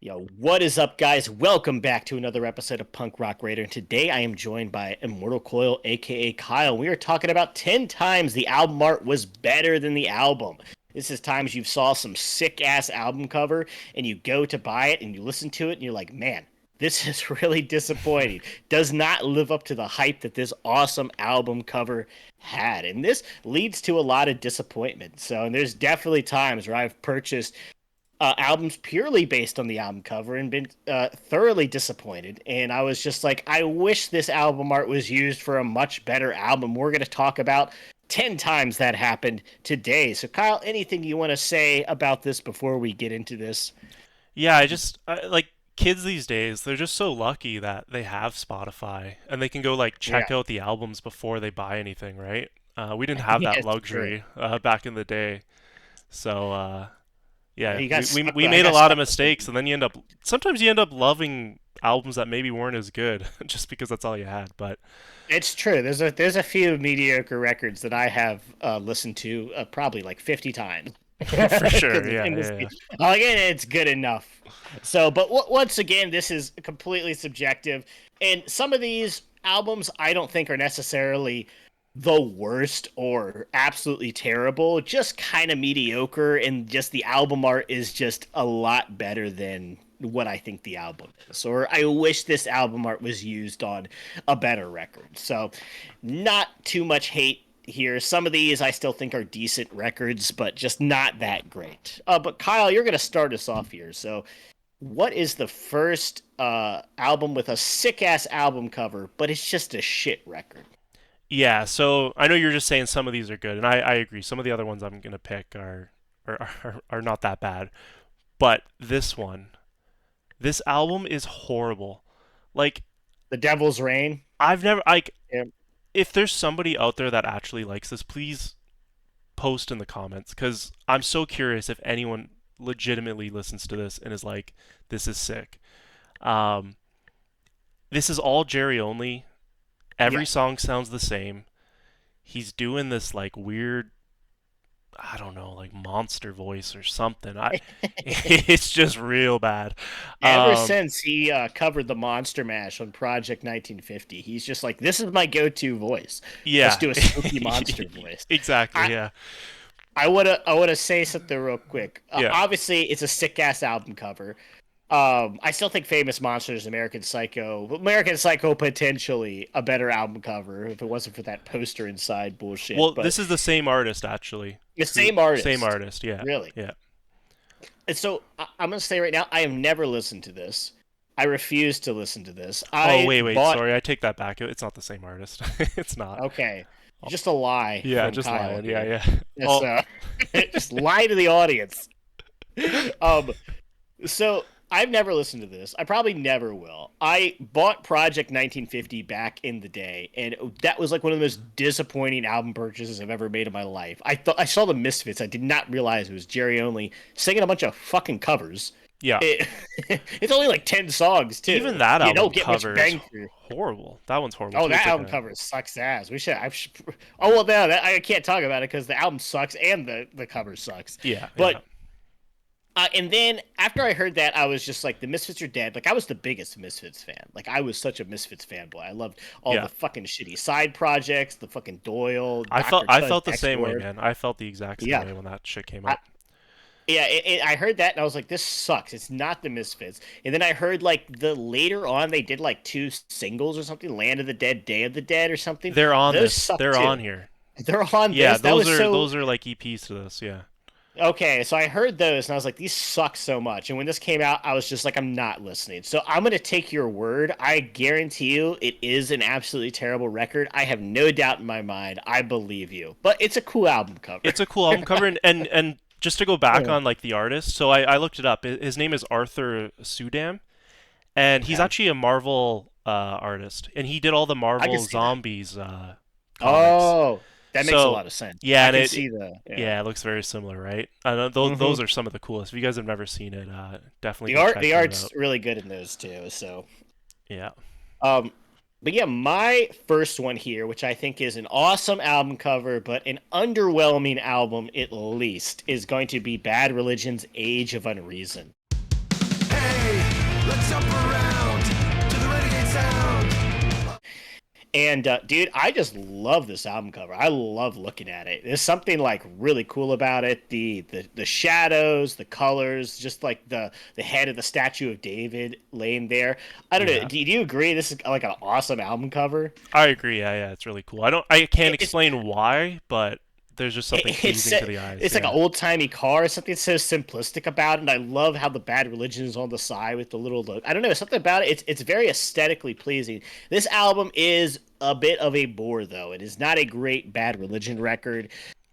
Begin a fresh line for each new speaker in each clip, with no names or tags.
Yo, what is up, guys? Welcome back to another episode of Punk Rock Raider. And today I am joined by Immortal Coil, aka Kyle. We are talking about 10 times the album art was better than the album. This is times you saw some sick ass album cover and you go to buy it and you listen to it and you're like, man, this is really disappointing. Does not live up to the hype that this awesome album cover had. And this leads to a lot of disappointment. So, and there's definitely times where I've purchased albums purely based on the album cover and been thoroughly disappointed. And I was just like, I wish this album art was used for a much better album. We're going to talk about 10 times that happened today. So, Kyle, anything you want to say about this before we get into this?
Yeah, like kids these days, they're just so lucky that they have Spotify and they can go like
Yeah,
check out the albums before they buy anything, right? We didn't have
yeah,
that
it's true.
luxury back in the day. So
Yeah,
yeah,
you got
we, we
stuck.
we
I
made a
got
lot of
stuck with the.
mistakes, and then sometimes you end up loving albums that maybe weren't as good just because that's all you had. But
It's true. There's a few mediocre records that I have listened to probably like 50 times.
for
Because
sure, yeah,
in this,
yeah, yeah.
like, it's good enough. So, but once again, this is completely subjective, and some of these albums I don't think are necessarily the worst or absolutely terrible, just kind of mediocre, and just the album art is just a lot better than what I think the album is. Or I wish this album art was used on a better record. So, not too much hate here. Some of these I still think are decent records, but just not that great. But Kyle, you're going to start us off here. So, what is the first album with a sick ass album cover, but it's just a shit record?
Yeah, so I know you're just saying some of these are good, and I agree. Some of the other ones I'm gonna pick are not that bad, but this album is horrible. Like
The Devil's Rain.
I've never like
Yeah.
if there's somebody out there that actually likes this, please post in the comments because I'm so curious if anyone legitimately listens to this and is like, this is sick. Um, this is all Jerry only.
Yeah.
Every song sounds the same. He's doing this like weird, I don't know, like monster voice or something. It's just real bad.
Ever
Um,
since he covered the Monster Mash on Project 1950, he's just like, this is my go-to voice. Let's
yeah,
do a spooky monster voice.
exactly.
I,
Yeah,
I wanna say something real quick.
yeah,
Obviously, it's a sick ass album cover. I still think Famous Monsters, American Psycho potentially a better album cover if it wasn't for that poster inside bullshit.
well,
But
this is the same artist actually.
the
Who
same
same
artist,
artist? Yeah,
really.
yeah.
And so I'm gonna say right now, I have never listened to this. I refuse to listen to this.
Oh
I
wait,
bought.
sorry, I take that back. It's not the same artist. It's not.
Okay,
Oh,
just a lie
yeah,
from
just
Kyle
lying. Yeah,
here.
yeah.
Yes,
Oh,
just lie to the audience. Um, so I've never listened to this. I probably never will. I bought Project 1950 back in the day, and that was like one of the most disappointing album purchases I've ever made in my life. I thought I saw the Misfits. I did not realize it was Jerry only singing a bunch of fucking covers.
yeah.
It, it's only like 10 songs too.
Even that
You
album
don't get much
cover is
bang for.
horrible. That one's horrible
Oh,
too. It's
that
like
album
a
cover sucks ass. Oh well, no, I can't talk about it because the album sucks and the cover sucks.
yeah, yeah,
But and then after I heard that, I was just like, the Misfits are dead. Like I was the biggest Misfits fan. Like I was such a Misfits fanboy. I loved all
yeah.
the fucking shitty side projects, the fucking Doyle,
I felt
Doctor
I
Cud,
felt the
Text
same way,
War.
man. I felt the exact same
Yeah,
way when that shit came
I,
out.
yeah. I heard that and I was like, this sucks. It's not the Misfits. And then I heard like the later on they did like two singles or something, Land of the Dead, Day of the Dead or something.
They're on
Those
this.
suck
They're on
too.
here.
They're on
Yeah,
this. That was so
those are like EPs to this. Yeah.
okay, so I heard those and I was like, these suck so much. And when this came out, I was just like, I'm not listening. So I'm gonna take your word. I guarantee you it is an absolutely terrible record. I have no doubt in my mind. I believe you. But it's a cool album cover.
It's a cool album cover, and just to go back
Yeah.
on like the artist. So I looked it up. His name is Arthur Sudam, and he's
Okay.
actually a Marvel artist, and he did all the
I can
Marvel
see that.
Zombies comics.
Oh, that makes a
So
lot of sense.
yeah,
I
and
can
it
see the yeah.
yeah, it looks very similar, right?
Hmm.
Those are some of the coolest. If you guys have never seen it, definitely
The
go
art
check
the
that
art's
out.
really good in those too. So
Yeah.
um but yeah, my first one here, which I think is an awesome album cover, but an underwhelming album at least, is going to be Bad Religion's Age of Unreason.
Hey, Let's jump around to the renegade sound.
And dude, I just love this album cover. I love looking at it. There's something like really cool about it. The shadows, the colors, just like the head of the statue of David laying there. I don't know.
Yeah.
Do you agree? This is like an awesome album cover.
I agree. Yeah, it's really cool. I can't
It's
explain why, but there's just something
it's
pleasing to the eyes.
it's like an
Yeah.
old timey car. Something so simplistic about it. And I love how the Bad Religion is on the side with the little look. I don't know, something about it. It's very aesthetically pleasing. This album is a bit of a bore though. It is not a great Bad Religion record.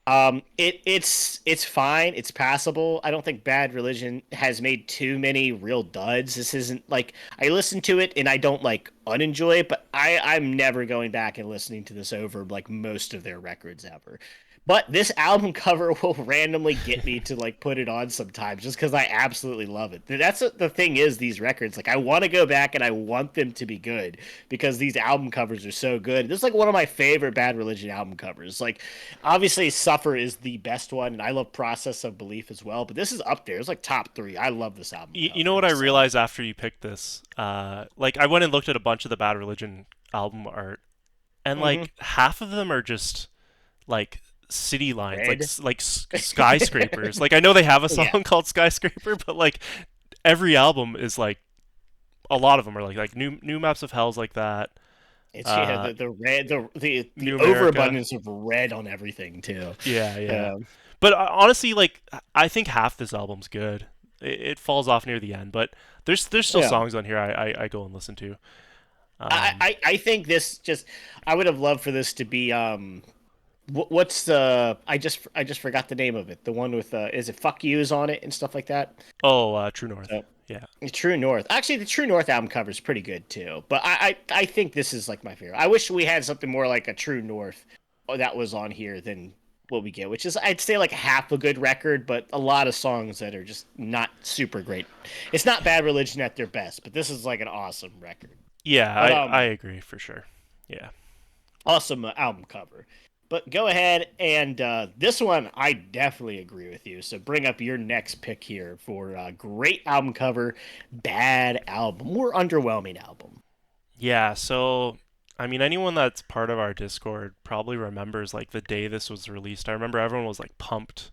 It's fine. It's passable. I don't think Bad Religion has made too many real duds. This isn't like I listen to it and I don't like unenjoy it, but I'm never going back and listening to this over like most of their records ever. But this album cover will randomly get me to like put it on sometimes just because I absolutely love it. That's what the thing is, these records. Like I want to go back and I want them to be good because these album covers are so good. This is like one of my favorite Bad Religion album covers. Like obviously Suffer is the best one, and I love Process of Belief as well. But this is up there. It's like top three. I love this album
You know
cover.
what I
So
realized after you picked this? Like I went and looked at a bunch of the Bad Religion album art, and
mhm.
like half of them are just like city lines,
Red.
skyscrapers. Like I know they have a
Yeah.
song called Skyscraper, but like every album is like a lot of them are like new maps of hell's like that.
It's yeah,
Uh,
the red the
New America.
overabundance of red on everything too.
Yeah.
Um,
But honestly, like I think half this album's good. It falls off near the end, but there's still
yeah.
songs on here I go and listen to. Um,
I think this just I would have loved for this to be what's the I just forgot the name of it, the one with is it Fuck Yous on it and stuff like that.
True North.
So
Yeah.
True North, actually the True North album cover is pretty good too, but I think this is like my favorite. I wish we had something more like a True North that was on here than what we get, which is I'd say like half a good record, but a lot of songs that are just not super great. It's not Bad Religion at their best, but this is like an awesome record.
Yeah,
But
I agree for sure. Yeah.
awesome album cover. But go ahead and this one I definitely agree with you. So bring up your next pick here for great album cover, bad album, or underwhelming album.
Yeah, so I mean anyone that's part of our Discord probably remembers like the day this was released. I remember everyone was like pumped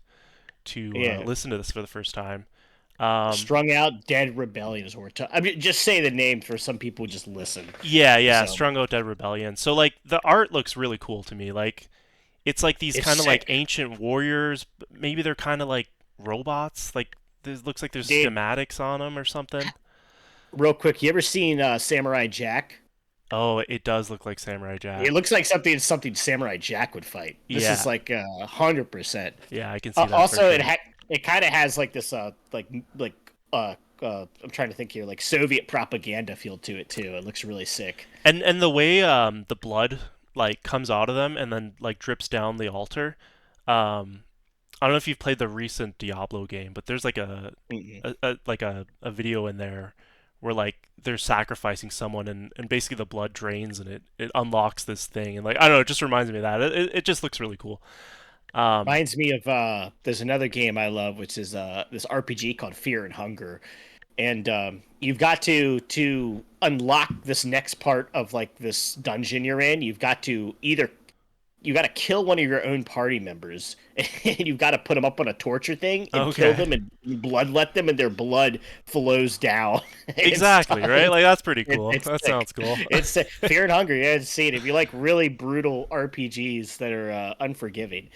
to
Yeah,
listen to this for the first time. Um,
Strung Out, Dead Rebellion is worth. I mean, just say the name for some people who just listen.
yeah,
So
Strung Out Dead Rebellion. So like the art looks really cool to me. Like it's like these
it's
kind of like
sick,
ancient warriors. Maybe they're kind of like robots. Like there looks like there's
dude.
schematics on them or something.
Real quick, you ever seen Samurai Jack?
Oh, it does look like Samurai
It
Jack.
looks like something Samurai Jack would fight. This is
Yeah,
like 100%.
yeah, I can see that for
Also,
sure.
it kind of has like this like I'm trying to think here, like Soviet propaganda feel to it too. It looks really sick.
And the way the blood like comes out of them and then like drips down the altar. Um, I don't know if you've played the recent Diablo game, but there's like
Mm-mm.
a video in there where like they're sacrificing someone and basically the blood drains and it unlocks this thing and like I don't know, it just reminds me of that. It just looks really cool. Um,
Reminds me of there's another game I love, which is this RPG called Fear and Hunger, and you've got to unlock this next part of like this dungeon you're in. You've got to either you got to kill one of your own party members and you've got to put them up on a torture thing and kill
okay.
them and bloodlet them and their blood flows down and
Exactly,
stuff.
right? Like that's pretty cool.
It's
That
sick.
sounds cool.
It's sick. Fear and Hunger. Yeah, see it if you like really brutal RPGs that are unforgiving.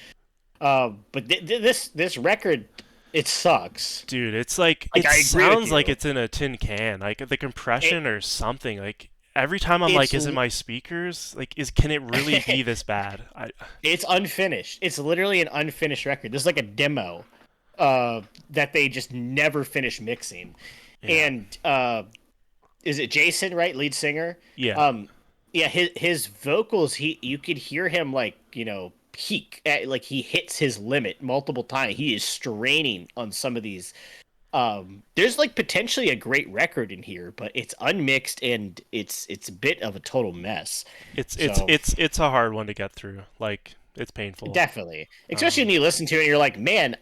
But this record, it sucks.
Dude, it's like
Like
it
I agree with
sounds like
you.
it's in a tin can. Like the
It,
compression or something. Like every time I'm like,
it's
is it my speakers? Like is can it really be this bad?
it's unfinished. It's literally an unfinished record. This is like a demo that they just never finished mixing.
Yeah.
And is it Jason, right, lead singer?
Yeah.
Um, yeah, his vocals, he you could hear him like peak at, like he hits his limit multiple times. He is straining on some of these. There's like potentially a great record in here, but it's unmixed and it's a bit of a total mess.
It's it's
So
it's it's a hard one to get through. Like It's painful.
Definitely, especially when you listen to it, and you're like, man,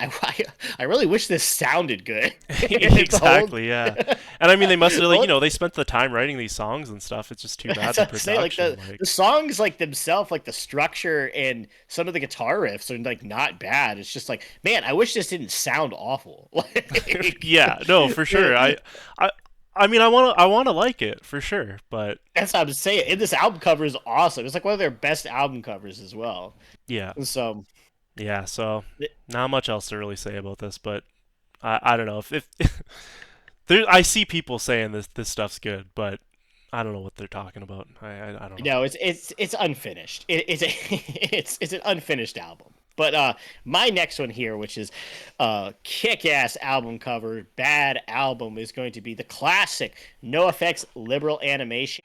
I really wish this sounded good. It's a whole.
Exactly, yeah. And I mean, they must have like they spent the time writing these songs and stuff. It's just too bad
That's
the
what I'm saying. Like
production,
the songs, like themselves, like the structure and some of the guitar riffs are like not bad. It's just like, man, I wish this didn't sound awful. Like,
yeah, no, for sure. I, I mean, I want to like it for sure, but
that's what I'm saying. And this album cover is awesome. It's like one of their best album covers as well.
yeah,
So
yeah. So not much else to really say about this, but I don't know if there. I see people saying this stuff's good, but I don't know what they're talking about. I don't know.
no, it's unfinished. It's it's an unfinished album. But my next one here, which is kick-ass album cover, bad album, is going to be the classic NoFX Liberal Animation.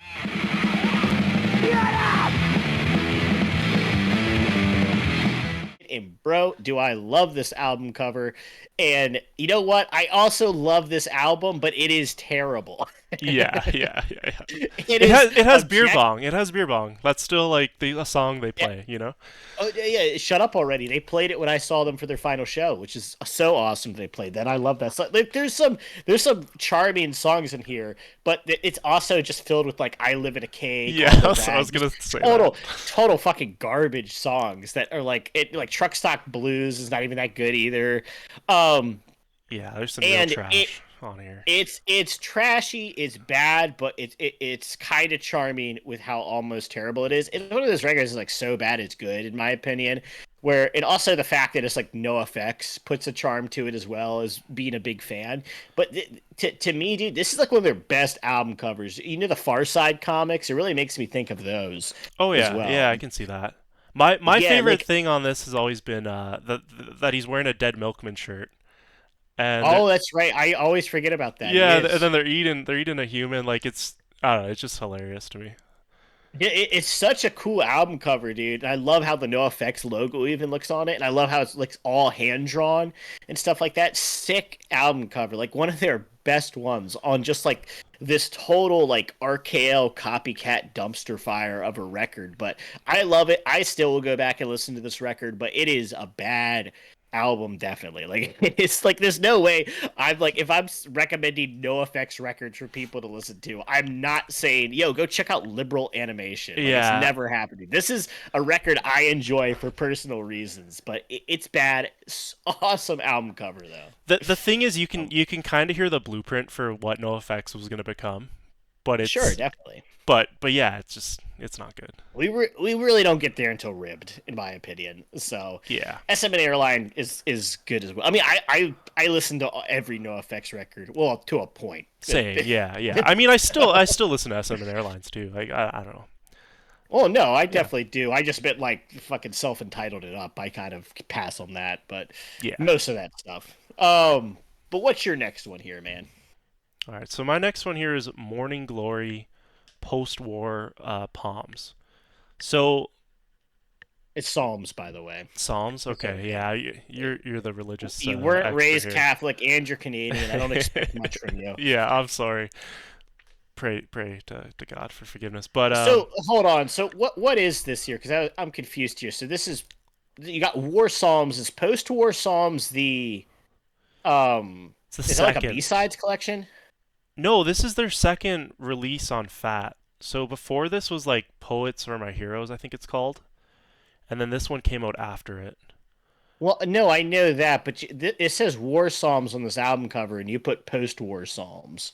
And bro, do I love this album cover. And you know what? I also love this album, but it is terrible.
Yeah, yeah, yeah, yeah.
It
It has beer
object-
bong. It has beer bong. That's still like a song they
Yeah.
play. You know.
Oh yeah, shut up already. They played it when I saw them for their final show, which is so awesome. They played that. I love that. So, like, there's some charming songs in here, but it's also just filled with like "I Live in a Cave."
Yeah, I was gonna say
total
that.
total fucking garbage songs that are like Truck Stop Blues is not even that good either. Um,
Yeah, there's some real
and
trash on here.
it's trashy, it's bad, but it's kind of charming with how almost terrible it is. It's one of those records that's like so bad it's good, in my opinion. Where and also the fact that it's like NoFX puts a charm to it as well as being a big fan. But to me, dude, this is like one of their best album covers. You know the Far Side comics? It really makes me think of those
Oh
as
yeah,
well.
yeah, I can see that. My
Yeah,
favorite
like
thing on this has always been that he's wearing a Dead Milkman shirt, and
oh, that's right. I always forget about that. He
yeah, and
is.
then they're eating a human. Like it's I don't know, it's just hilarious to me.
Yeah, it's such a cool album cover, dude. And I love how the NoFX logo even looks on it, and I love how it's like all hand drawn and stuff like that. Sick album cover, like one of their best ones on just like this total like RKL copycat dumpster fire of a record. But I love it. I still will go back and listen to this record, but it is a bad album definitely. Like it's like there's no way I'm like if I'm recommending NoFX records for people to listen to, I'm not saying yo go check out Liberal Animation. Like it's
Yeah,
never happening. This is a record I enjoy for personal reasons, but it's bad. It's awesome album cover though.
the thing is you can kind of hear the blueprint for what NoFX was gonna become, but
Sure,
it's
definitely.
but yeah, it's not good.
We really don't get there until Ribbed, in my opinion. So
Yeah.
SM and Airline is good as well. I mean, I listen to every NoFX record. Well, to a point.
Same, yeah, yeah. I mean, I still listen to SM and Airlines too. Like I don't know.
Well, no, I
Yeah,
definitely do. I just been like fucking self-entitled it up. I kind of pass on that, but
yeah.
most of that stuff. But what's your next one here, man?
All right. So my next one here is Morning Glory, post-war Palms. So
It's Psalms, by the way.
Psalms.
Just so
Okay, yeah. You're the religious
you weren't
expert
raised
here.
Catholic and you're Canadian. I don't expect much from you.
Yeah, I'm sorry. Pray to God for forgiveness. But
So hold on. So what is this here? Because I'm confused here. So this is you got War Psalms. Is post-war Psalms the
it's the
is it like a
second.
B-sides collection?
No, this is their second release on Fat. So before this was like Poets Are My Heroes, I think it's called, and then this one came out after it.
Well, no, I know that, but it says War Psalms on this album cover, and you put post-war Psalms.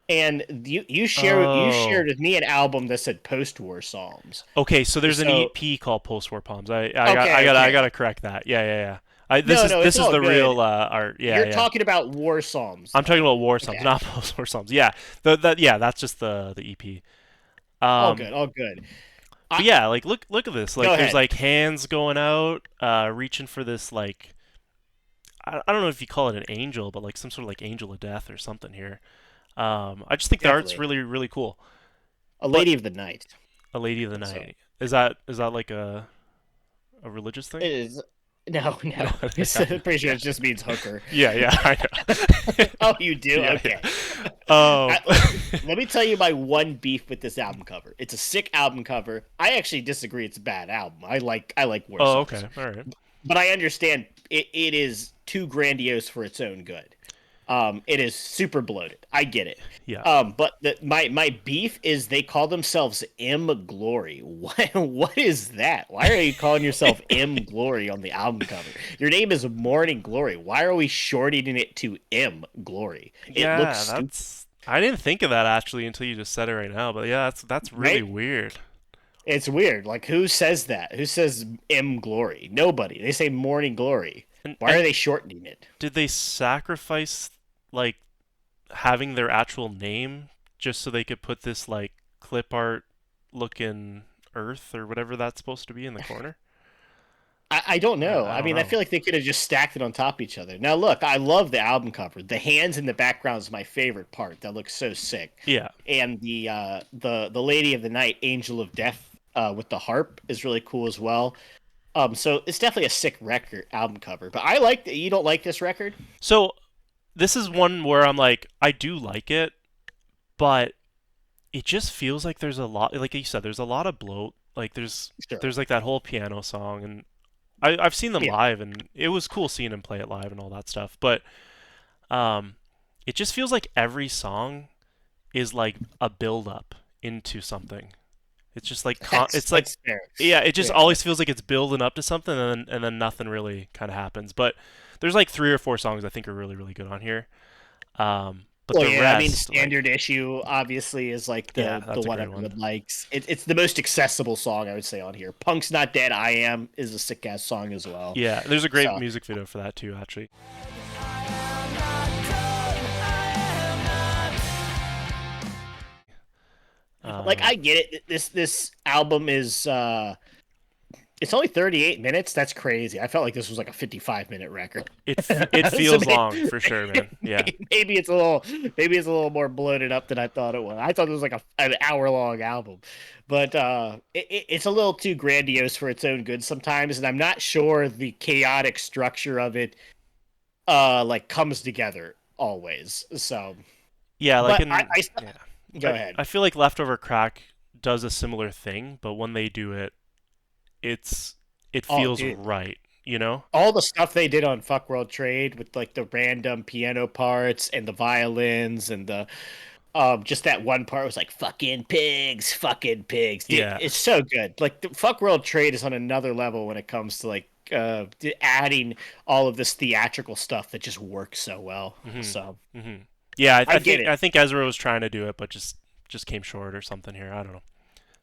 And you shared
Oh.
with me an album that said post-war Psalms.
Okay, so there's an
So
EP called Post-War Palms.
okay,
I
okay.
gotta correct that. Yeah, yeah, yeah. This
No,
is
no,
this
it's
is
all
the
good.
real art. Yeah,
You're
yeah.
talking about War Psalms,
I'm talking
though.
about War Songs,
Okay.
not Post-War Songs. Yeah, yeah, that's just the EP.
All
Um,
good, all good.
but
I,
yeah, like look at this.
go
Like there's
ahead.
like hands going out, reaching for this like I don't know if you call it an angel, but like some sort of like angel of death or something here. I just think the art's
Definitely.
really really cool.
A
But
Lady of the Night.
a lady of the
So
night, is that like a religious thing?
it is. No,
No,
no. It's
okay.
pretty sure it just means hooker.
Yeah, yeah, I know.
Oh, you do?
Yeah,
Okay.
yeah. Um,
Let me tell you my one beef with this album cover. It's a sick album cover. I actually disagree. It's a bad album. I like worse
oh,
songs,
okay, all right.
but I understand it is too grandiose for its own good. It is super bloated. I get it.
Yeah.
But my beef is they call themselves M Glory. What is that? Why are you calling yourself M Glory on the album cover? Your name is Morning Glory. Why are we shortening it to M Glory? It looks
Yeah,
stupid,
that's. I didn't think of that actually until you just said it right now. But yeah, that's really
right?
weird.
It's weird. Like, who says that? Who says M Glory? Nobody. They say Morning Glory.
And
Why are
and
they shortening it?
did they sacrifice like having their actual name just so they could put this like clip art looking Earth or whatever that's supposed to be in the corner?
I don't know.
I
I
don't
mean, I
know.
feel like they could have just stacked it on top of each other. Now, look, I love the album cover. The hands in the background is my favorite part. That looks so sick.
Yeah.
And the Lady of the Night, Angel of Death, with the harp is really cool as well. So it's definitely a sick record album cover. But I like that. You don't like this record?
So this is one where I'm like, I do like it, but it just feels like there's a lot, like you said, there's a lot of bloat. Like
Sure.
there's like that whole piano song, and I've seen them
Yeah.
live, and it was cool seeing them play it live and all that stuff. But um, it just feels like every song is like a build up into something. It's just like
That's
it's like
that's fair.
yeah, it just
Yeah.
always feels like it's building up to something, and then nothing really kind of happens. But there's like three or four songs I think are really really good on here. But
Well,
the
yeah, I mean,
rest, like,
Standard Issue obviously is like
yeah,
the
that's a
one
great one.
everyone likes. It's the most accessible song I would say on here. Punk's Not Dead, I Am is a sick ass song as well.
Yeah, there's a great
So,
music video for that too, actually.
like,
Um,
I get it. This album is it's only 38 minutes. That's crazy. I felt like this was like a 55-minute record.
it
So
feels long for sure, man. Yeah,
maybe it's a little more bloated up than I thought it was. I thought it was like an hour long album, but it's a little too grandiose for its own good sometimes, and I'm not sure the chaotic structure of it like comes together always. So,
yeah, like
but
in yeah,
go ahead.
I feel like Leftover Crack does a similar thing, but when they do it, it's it
Oh,
feels
dude.
right, you know?
All the stuff they did on Fuck World Trade with like the random piano parts and the violins and the just that one part was like fucking pigs. Dude,
Yeah.
it's so good. Like the Fuck World Trade is on another level when it comes to like adding all of this theatrical stuff that just works so well.
Mhm.
So
Mhm. Yeah,
I get it.
I think Ezra was trying to do it, but just came short or something here. I don't know.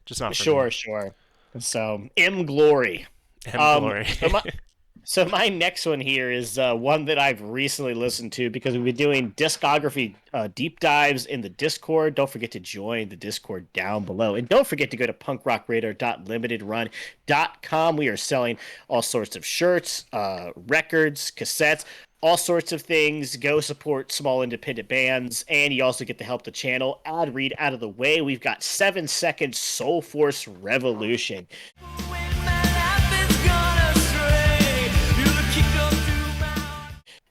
Just not for me.
Sure, sure. So M Glory.
M Glory.
So my next one here is one that I've recently listened to because we've been doing discography deep dives in the Discord. Don't forget to join the Discord down below. And don't forget to go to punkrockradar.limitedrun.com. We are selling all sorts of shirts, records, cassettes, all sorts of things. Go support small independent bands. And you also get to help the channel. Ad read out of the way. We've got 7 Second Soul Force Revolution.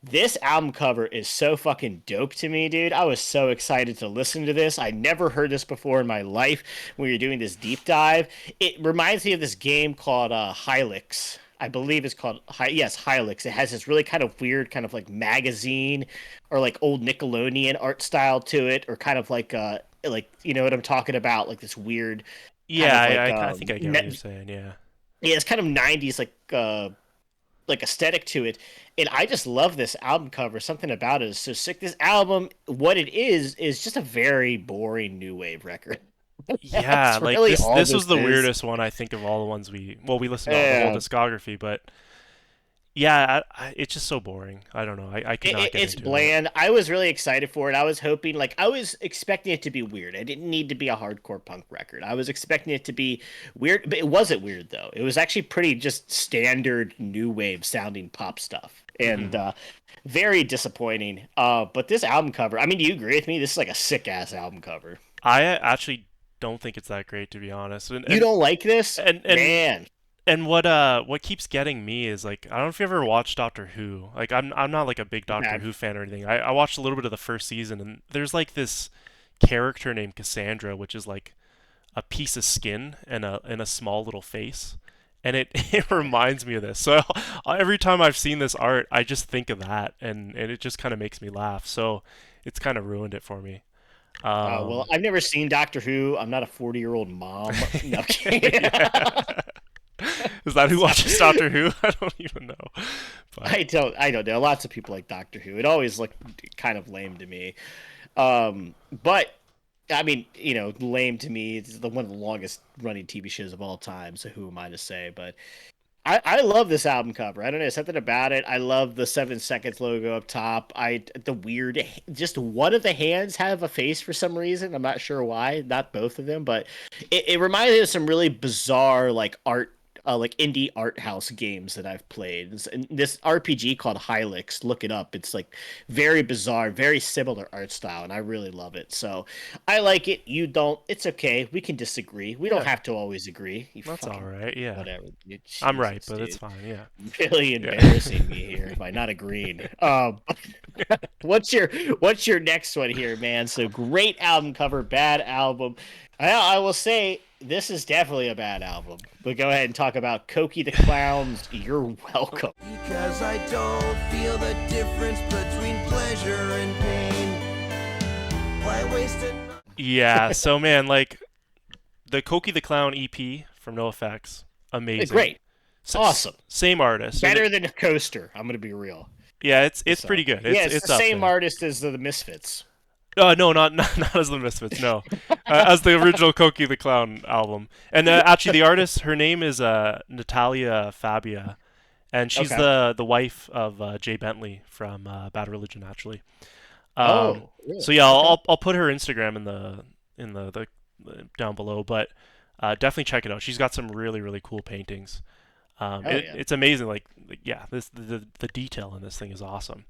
This album cover is so fucking dope to me, dude. I was so excited to listen to this. I never heard this before in my life when you're doing this deep dive. It reminds me of this game called Hylix. I believe it's called yes, Hylix. It has this really kind of weird kind of like magazine or like old Nickelodeon art style to it, or kind of like you know what I'm talking about, like this weird kind
Yeah,
of like
I think I get what you're saying. Yeah.
yeah, it's kind of 90s like aesthetic to it, and I just love this album cover. Something about it is so sick. This album, what it is just a very boring new wave record.
Yeah,
That's
like
really all
this
this
was the
is.
weirdest one I think of all the ones we listened to the whole
Yeah,
discography, but yeah, it's just so boring. I don't know. I could not get
it's
into it.
bland. I was really excited for it. I was hoping, like, I was expecting it to be weird. I didn't need to be a hardcore punk record. I was expecting it to be weird, but it wasn't weird though. It was actually pretty just standard new wave sounding pop stuff, and
Hmm.
very disappointing. But this album cover, I mean, do you agree with me? This is like a sick ass album cover.
I actually don't think it's that great to be honest.
You don't like this,
And
man?
And what keeps getting me is like I don't know if you ever watched Doctor Who. Like I'm not like a big Doctor
Bad.
Who fan or anything. I watched a little bit of the first season and there's like this character named Cassandra, which is like a piece of skin and a small little face. And it, it
Okay.
reminds me of this. So every time I've seen this art, I just think of that, and it just kind of makes me laugh. So it's kind of ruined it for me.
Well,
Um,
I've never seen Doctor Who. I'm not a 40-year-old mom. No, I'm kidding.
yeah. Is that who
So,
watches Doctor Who? I don't even know. But
I don't know. Lots of people like Doctor Who. It always looked kind of lame to me. But I mean, lame to me. It's one of the longest running TV shows of all time. So who am I to say? But I love this album cover. I don't know, something about it. I love the 7 seconds logo up top. The weird, just one of the hands have a face for some reason. I'm not sure why. Not both of them, but it reminded me of some really bizarre like art. Like indie art house games that I've played. And this RPG called Hylix, look it up. It's like very bizarre, very similar art style, and I really love it. So I like it. You don't. It's okay. We can disagree. We don't
yeah,
have to always agree. You
that's all
fucking
right. Yeah,
whatever, dude.
I'm right,
Jesus,
but it's
dude.
fine. Yeah,
Really
yeah.
embarrassing me here by not agreeing. What's your next one here, man? So great album cover, bad album. I will say this is definitely a bad album. But go ahead and talk about Cokie the Clown's "You're Welcome."
Because I don't feel the difference between pleasure and pain. Why waste it?
Yeah. So man, like the Cokie the Clown EP from NoFX, amazing.
Great, awesome,
Same artist, and
better than a coaster. I'm gonna be real.
yeah, it's
So
pretty good.
yeah, it's the
It's up
same
there.
artist as the Misfits.
No, not as the Misfits. No, as the original Cokie the Clown album. And actually, the artist, her name is Natalia Fabia, and she's
Okay.
the wife of Jay Bentley from Bad Religion, actually.
Oh,
So
really?
yeah,
Okay.
I'll put her Instagram in the down below, but definitely check it out. She's got some really cool paintings.
Oh yeah.
It's amazing. Like yeah, the detail in this thing is awesome.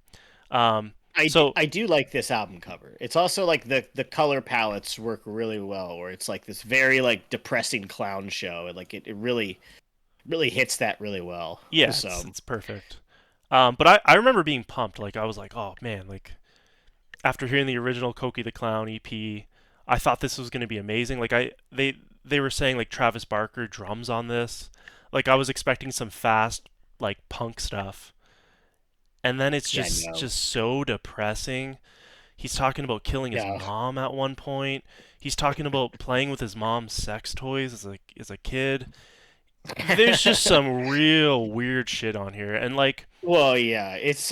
Um, so
I do like this album cover. It's also like the color palettes work really well, where it's like this very like depressing clown show, and like it really hits that really well.
yeah,
So
it's perfect. But I remember being pumped. Like I was like, oh man, like after hearing the original Cokie the Clown EP, I thought this was going to be amazing. Like they were saying like Travis Barker drums on this. Like I was expecting some fast like punk stuff. And then it's
yeah,
just so depressing. He's talking about killing his
no,
mom at one point. He's talking about playing with his mom's sex toys as a kid. There's just some real weird shit on here. And like
well, yeah, it's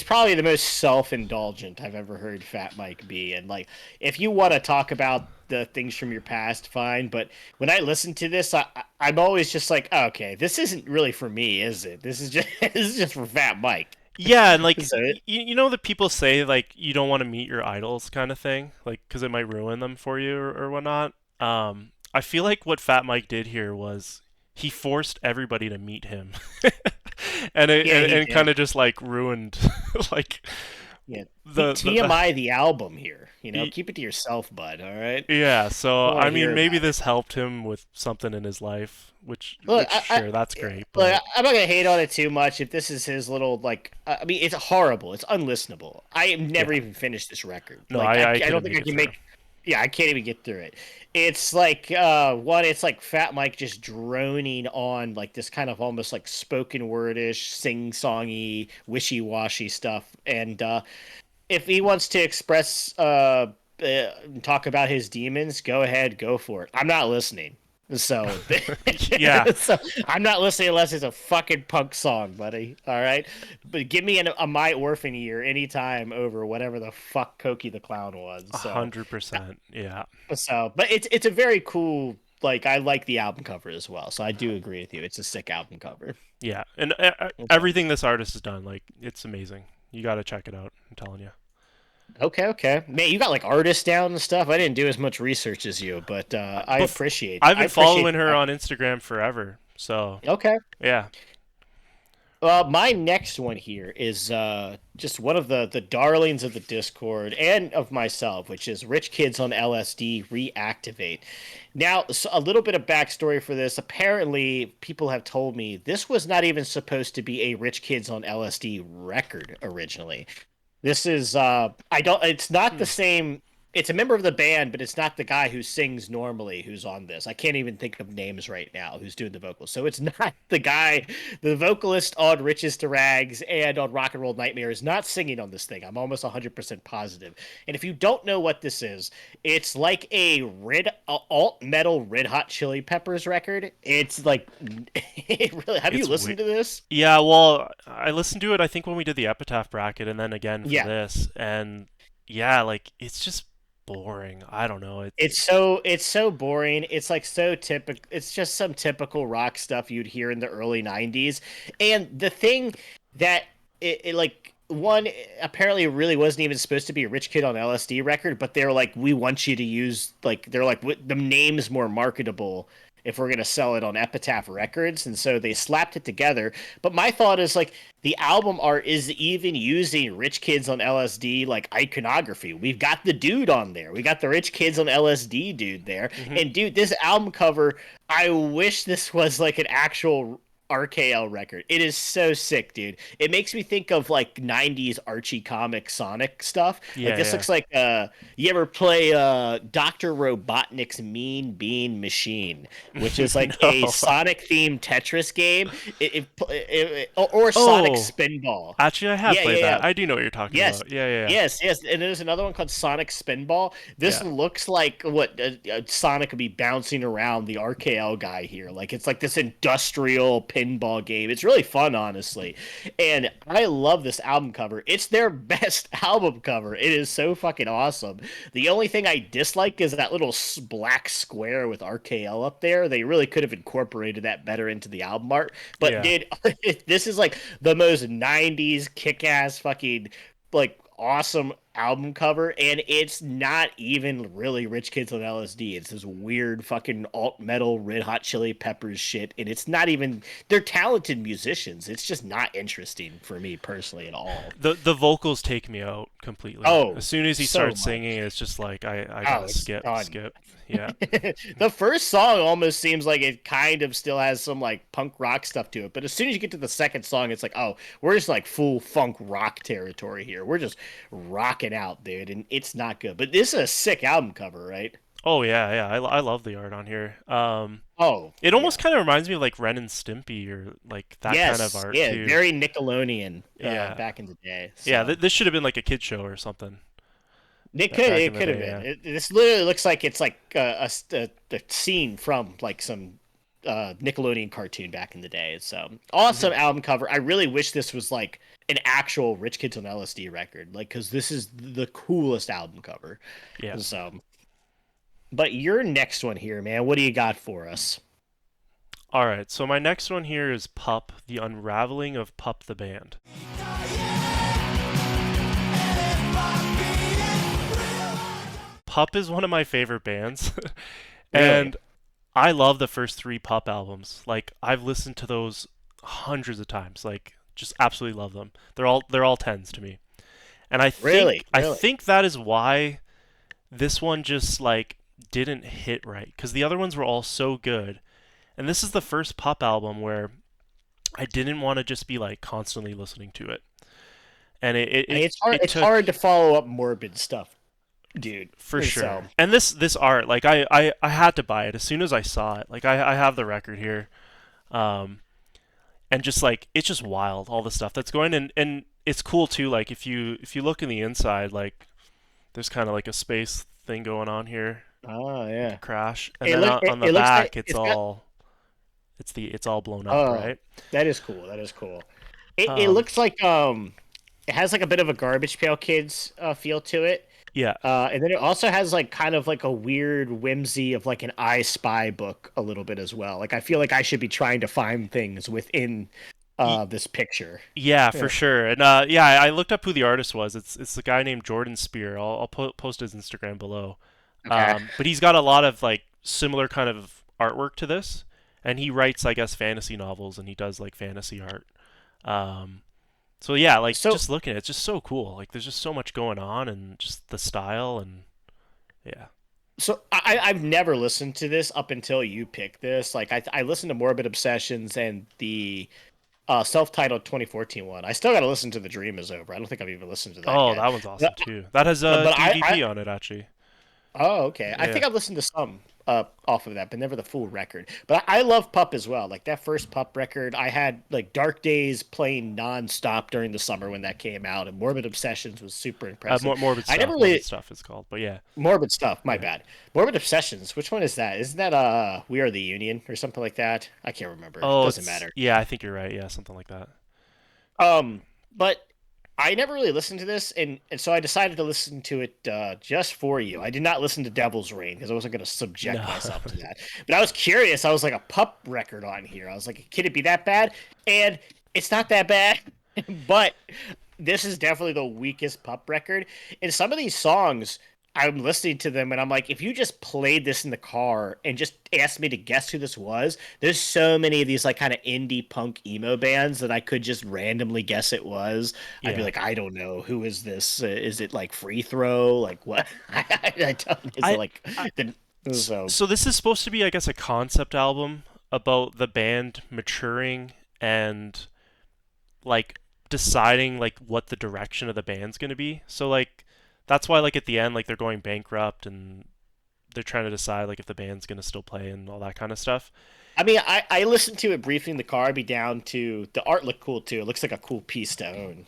probably the most self-indulgent I've ever heard Fat Mike be, and like if you want to talk about the things from your past, fine, but when I listen to this, I'm always just like, oh, okay, this isn't really for me, is it? This is just this is just for Fat Mike.
yeah, and like
So
you know that people say like you don't want to meet your idols kind of thing, like because it might ruin them for you or whatnot. I feel like what Fat Mike did here was he forced everybody to meet him,
yeah, he
and
did.
kind of just like ruined like
Yeah.
the
TMI the album here.
y-
Keep it to yourself, bud. All right.
yeah.
I
So
don't want
I
to hear
mean, maybe
about it.
this helped him with something in his life,
Look,
which sure that's great,
look,
but
I'm not gonna hate on it too much. If this is his little like, I mean, it's horrible. It's unlistenable. I have never
yeah.
even finished this record.
No,
Like,
I
I don't
couldn't
think
make
I
it
can
through.
make. Yeah, I can't even get through it. It's like one. It's like Fat Mike just droning on like this kind of almost like spoken wordish, sing songy, wishy washy stuff, and if he wants to express talk about his demons, go ahead, go for it. I'm not listening. So,
Yeah,
so I'm not listening unless it's a fucking punk song, buddy. All right, but give me a My Orphan Year anytime over whatever the fuck Cokie the Clown was. So,
100%. Yeah.
but it's a very cool. Like I like the album cover as well, so I do agree with you. It's a sick album cover.
Yeah, and
Okay.
everything this artist has done, like it's amazing. You got to check it out. I'm telling you.
Okay. Man, you got like artists down and stuff. I didn't do as much research as you, but I appreciate.
I've
I
been
appreciate
following her
that.
on Instagram forever. So
Okay.
yeah,
My next one here is just one of the darlings of the Discord and of myself, which is Rich Kids on LSD Reactivate. Now, a little bit of backstory for this. Apparently, people have told me this was not even supposed to be a Rich Kids on LSD record originally. This is I don't it's not the
Hmm.
same. It's a member of the band, but it's not the guy who sings normally who's on this. I can't even think of names right now who's doing the vocals. So it's not the guy, the vocalist on Riches to Rags and on Rock and Roll Nightmare is not singing on this thing. I'm almost 100% positive. And if you don't know what this is, it's like a alt metal Red Hot Chili Peppers record. It's like it really, have you
It's
listened to this?
Yeah, well, I listened to it I think when we did the epitaph bracket and then again for
Yeah.
this, and yeah, like it's just boring. I don't know.
It's so boring. It's like so typical. It's just some typical rock stuff you'd hear in the early 90s. And the thing that it like one apparently it really wasn't even supposed to be a Rich Kid on LSD record, but they're like we want you to use like they're like the name's more marketable if we're going to sell it on Epitaph Records, and so they slapped it together. But my thought is like the album art is even using Rich Kids on LSD like iconography. We've got the dude on there. We got the Rich Kids on LSD dude there.
Hmm.
And dude, this album cover, I wish this was like an actual RKL record. It is so sick, dude. It makes me think of like 90s Archie comic Sonic stuff. Like
Yeah,
this
yeah.
looks like you ever play Dr. Robotnik's Mean Bean Machine, which is like a
No.
Sonic themed Tetris game. Or Sonic
Oh,
Spinball.
actually, I have
Yeah,
played
yeah, yeah.
that. I do know what you're talking
Yes,
about. Yeah, yeah, yeah.
yes, yes. And there's another one called Sonic Spinball. This
Yeah.
looks like what Sonic would be bouncing around the RKL guy here. Like it's like this industrial pinball game. It's really fun, honestly. And I love this album cover. It's their best album cover. It is so fucking awesome. The only thing I dislike is that little black square with RKL up there. They really could have incorporated that better into the album art. But
Yeah.
dude, this is like the most 90s kick-ass fucking like awesome album cover, and it's not even really Rich Kids on LSD. It's this weird fucking alt metal Red Hot Chili Peppers shit, and it's not even they're talented musicians. It's just not interesting for me personally at all.
The vocals take me out completely.
Oh,
As soon as he
so
starts singing,
much.
it's just like I
Oh,
gotta
it's
skip,
done.
skip. Yeah.
The first song almost seems like it kind of still has some like punk rock stuff to it, but as soon as you get to the second song, it's like, oh, we're just like full funk rock territory here. We're just rocking out, dude, and it's not good. But this is a sick album cover, right?
Oh yeah, yeah. I love the art on here.
Oh,
It almost
yeah.
kind of reminds me of like Ren and Stimpy or like that kind of
Yes,
art
yeah,
too.
very Nickelodeon
Yeah.
back in the day.
Yeah,
So
this should have been like a kid show or something. Back in
it
the
could have
day,
been.
yeah.
This literally looks like it's like a scene from like some Nickelodeon cartoon back in the day. So awesome
Hmm.
album cover. I really wish this was like an actual Rich Kids on LSD record, like because this is the coolest album cover.
Yeah.
So, but your next one here, man, what do you got for us?
All right. So my next one here is Pup: The Unraveling of Pup the Band. Pup is one of my favorite bands,
Really?
and I love the first three Pup albums. Like I've listened to those hundreds of times. Like just absolutely love them. They're all tens to me. And
Really?
I
Really?
think that is why this one just like didn't hit right because the other ones were all so good. And this is the first Pup album where I didn't want to just be like constantly listening to it. And
It's hard.
it
It's
took
hard to follow up morbid stuff, dude.
for
So
sure. And this art, like I had to buy it as soon as I saw it. Like I have the record here. Um and just like it's just wild all the stuff that's going and it's cool too like if you look in the inside like there's kind of like a space thing going on here
oh
like a
yeah.
crash and
It
then
look
on the
it looks like
back it's
it's got.
all it's all blown up
Oh,
right.
that is cool. That is cool. It
um
looks like it has like a bit of a Garbage Pail Kids feel to it.
yeah.
And then it also has like kind of like a weird whimsy of like an I Spy book a little bit as well. Like I feel like I should be trying to find things within
Y-
this picture.
yeah, for
Yeah.
sure. And yeah, I looked up who the artist was. It's a guy named Jordan Spear. I'll post his Instagram below.
Okay.
But he's got a lot of like similar kind of artwork to this, and he writes, I guess, fantasy novels, and he does like fantasy art. Um, so yeah, like
So
just looking at it, it's just so cool. Like there's just so much going on, and just the style, and yeah.
I've never listened to this up until you picked this. Like I listened to Morbid Obsessions and the self-titled 2014 one. I still got to listen to The Dream Is Over. I don't think I've even listened to that
Oh,
yet.
that one's awesome too. That has
But
DVP on it actually.
oh, okay. I
Yeah.
think I've listened to some off of that, but never the full record. But I love Pup as well. Like that first Pup record, I had like Dark Days playing nonstop during the summer when that came out, and Morbid Obsessions was super impressive.
Morbid
I never
stuff. Morbid
really
stuff is called, but yeah,
Morbid stuff. My
yeah.
bad. Morbid Obsessions. Which one is that? Isn't that We Are the Union or something like that? I can't remember.
Oh,
Doesn't
it's
matter.
yeah. I think you're right. Yeah, something like that.
But I never really listened to this, and so I decided to listen to it just for you. I did not listen to Devil's Reign because I wasn't going to subject
No.
myself to that. But I was curious. I was like, a Pup record on here. I was like, can it be that bad? And it's not that bad, but this is definitely the weakest Pup record. And some of these songs, I'm listening to them and I'm like, if you just played this in the car and just asked me to guess who this was, there's so many of these like kind of indie punk emo bands that I could just randomly guess it was. I'd be
Yeah.
like, I don't know, who is this? Is it like Free Throw? Like what? I don't. Is it
I,
like
I
the so?
so this is supposed to be, I guess, a concept album about the band maturing and like deciding like what the direction of the band's gonna be. So like that's why like at the end like they're going bankrupt and they're trying to decide like if the band's gonna still play and all that kind of stuff.
I mean, I listened to it briefly in the car. I'd be down to the art looked cool too. It looks like a cool piece to own,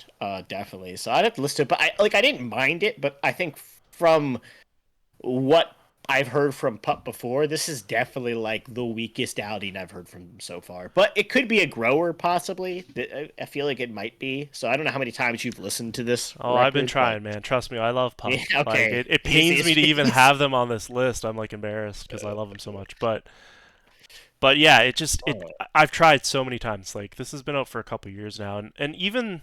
definitely. So I'd have to listen to it, but I didn't mind it. But I think from what I've heard from Pup before, this is definitely like the weakest outing I've heard from them so far. But it could be a grower, possibly. I feel like it might be. So I don't know how many times you've listened to this
Oh, I've been
record, but
trying, man. Trust me, I love Pup.
yeah,
Like
okay.
it pains me to even have them on this list. I'm like embarrassed because I love them so much. But yeah, I've tried so many times. Like this has been out for a couple years now, and even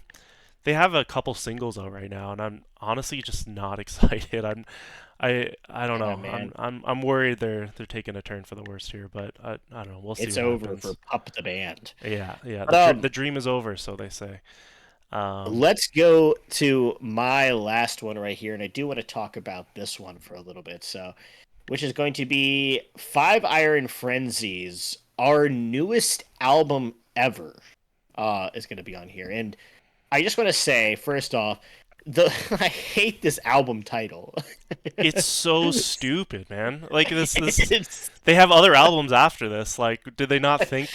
they have a couple singles out right now, and I'm honestly just not excited. I don't
Yeah,
know.
man,
I'm worried they're taking a turn for the worst here, but I don't know. We'll see
it's
what
over for
happens.
Pup the band.
Yeah, yeah.
But
The dream is over, so they say. Um,
let's go to my last one right here, and I do want to talk about this one for a little bit. So, which is going to be Five Iron Frenzies, our newest album ever, is going to be on here. And I just want to say, first off, the I hate this album title.
it's so stupid, man. Like this
It's
they have other albums after this. Like, did they not think,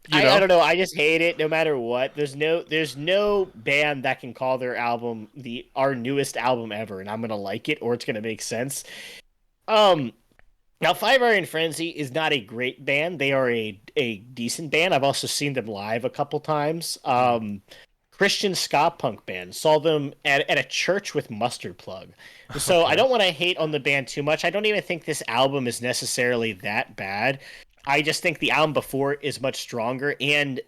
you
I
know?
don't know. I just hate it no matter what. There's no band that can call their album the our newest album ever, and I'm gonna like it or it's gonna make sense. Um, Now Five Iron Frenzy is not a great band. They are a decent band. I've also seen them live a couple times. Christian ska punk band. Saw them at a church with Mustard Plug. So I
Okay.
don't want to hate on the band too much. I don't even think this album is necessarily that bad. I just think the album before is much stronger. And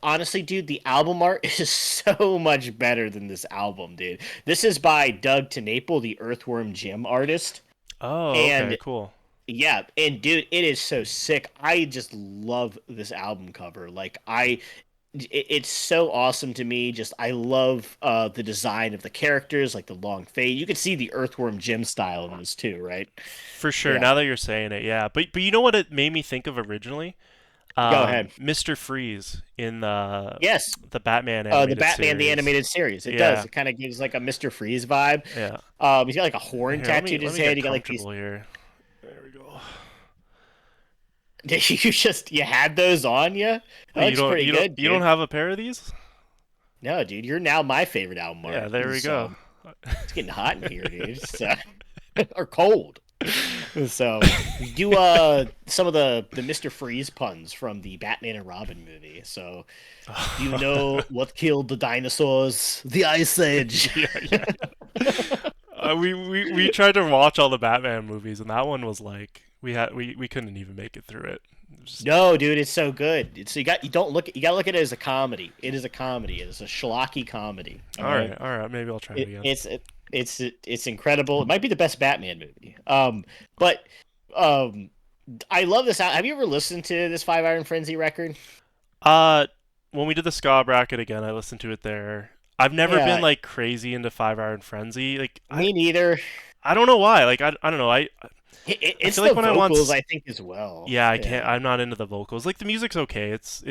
honestly, dude, the album art is so much better than this album, dude. This is by Doug TeNapel, the Earthworm Jim artist.
Oh, okay,
And
cool.
yeah, and dude, it is so sick. I just love this album cover. It's so awesome to me. Just I love the design of the characters, like the long fade. You can see the Earthworm Jim style in this too, right?
For sure.
Yeah.
Now that you're saying it, yeah. But you know what it made me think of originally?
Go ahead.
Mr. Freeze in the
Yes,
Batman
the
animated
Batman the
series.
animated series. It does.
Yeah,
It kind of gives like a Mr. Freeze vibe.
yeah.
He's got like a horn
Here, let me
tattooed to
let
his
me
head.
get
You got like these.
comfortable here. There we go.
You had those on you. That
Wait,
looks pretty good,
you don't
dude.
have a pair of these?
No, dude, you're now my favorite album
Yeah,
art.
there we go.
It's getting hot in here, dude. So, or cold. So do some of the Mr. Freeze puns from the Batman and Robin movie. So you know what killed the dinosaurs? The Ice Age.
Yeah, yeah. We tried to watch all the Batman movies, and that one was like we couldn't even make it through it. It was just,
No, dude, it's so good. It's you don't look you gotta look at it as a comedy. It is a comedy. It is a schlocky comedy. All right.
all right. Maybe I'll try it
It,
again.
it's it, it's incredible. It might be the best Batman movie. But um, I love this. Have you ever listened to this Five Iron Frenzy record?
Uh, when we did the ska bracket again, I listened to it there. I've never been
Yeah,
like crazy into Five Iron Frenzy. Like
me neither.
I don't know why. Like I don't know. I
It's
feel like
the
when I want
vocals, I think, as well.
yeah, I can't.
Yeah,
I'm not into the vocals. Like the music's okay. It's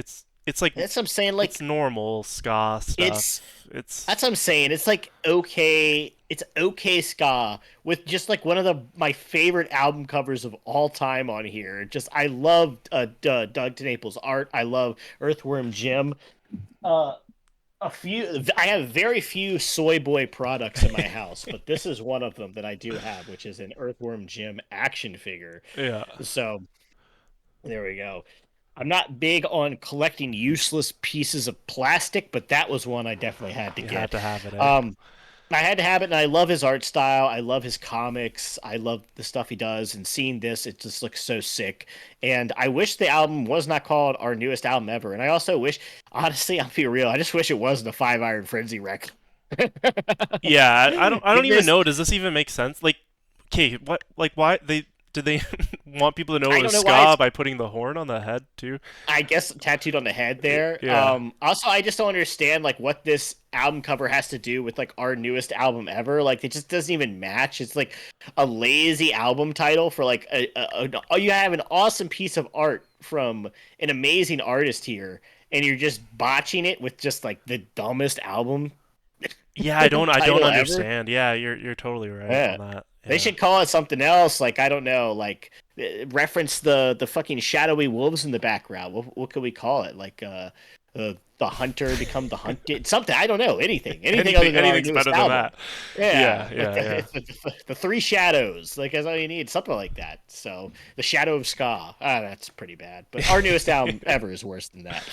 like
that's what I'm saying.
it's
Like,
normal ska
it's
stuff. It's
that's what I'm saying. It's like okay, it's okay ska with just like one of my favorite album covers of all time on here. Just I love Doug DeNaples' art. I love Earthworm Jim. Uh, I have very few soy boy products in my house, but this is one of them that I do have, which is an Earthworm Jim action figure.
yeah.
So there we go. I'm not big on collecting useless pieces of plastic, but that was one I definitely had to
You had
get.
to have it, eh?
Um, I had to have it, and I love his art style. I love his comics. I love the stuff he does, and seeing this, it just looks so sick. And I wish the album was not called our newest album ever. And I also wish, honestly, I'll be real, I just wish it wasn't a Five Iron Frenzy record.
Yeah, I don't
Give
even
this,
know. Does this even make sense? Like, okay, what? Like, why they did they want people to know
I
it was
don't know why
ska
it's
by putting the horn on the head too?
I guess tattooed on the head there.
Yeah,
Also, I just don't understand like what this album cover has to do with like our newest album ever. Like it just doesn't even match. It's like a lazy album title for like oh, you have an awesome piece of art from an amazing artist here, and you're just botching it with just like the dumbest album
yeah. I don't
title ever.
understand. Yeah, you're totally right
Yeah.
on that.
They
Yeah.
should call it something else. Like I don't know, like reference the fucking shadowy wolves in the background. What could we call it? Like the hunter become the hunted. Something I don't know. Anything other than our
Anything's
newest
better than
album.
that.
Yeah,
Yeah,
like
yeah, yeah.
the three shadows. Like that's all you need. Something like that. So the shadow of ska. Ah, that's pretty bad. But our newest album ever is worse than that.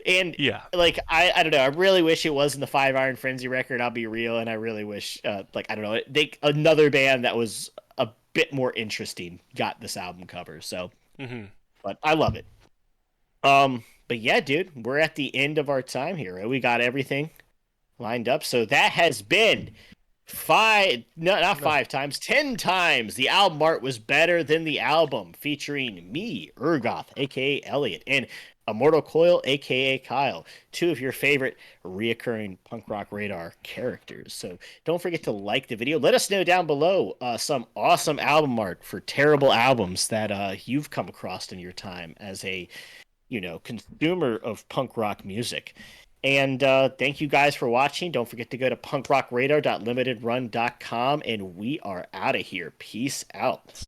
And
Yeah.
like I don't know. I really wish it wasn't the Five Iron Frenzy record. I'll be real, and I really wish like I don't know. They another band that was a bit more interesting got this album cover. So,
Hmm.
but I love it. But yeah, dude, we're at the end of our time here. Right? We got everything lined up. So that has been five, no, not
No.
5 times, 10 times. The album art was better than the album, featuring me, Urgoth, aka Elliot, and Immortal Coil, aka Kyle, two of your favorite reoccurring punk rock radar characters. So don't forget to like the video. Let us know down below some awesome album art for terrible albums that you've come across in your time as a consumer of punk rock music. And thank you guys for watching. Don't forget to go to punkrockradar.limitedrun.com, and we are out of here. Peace out.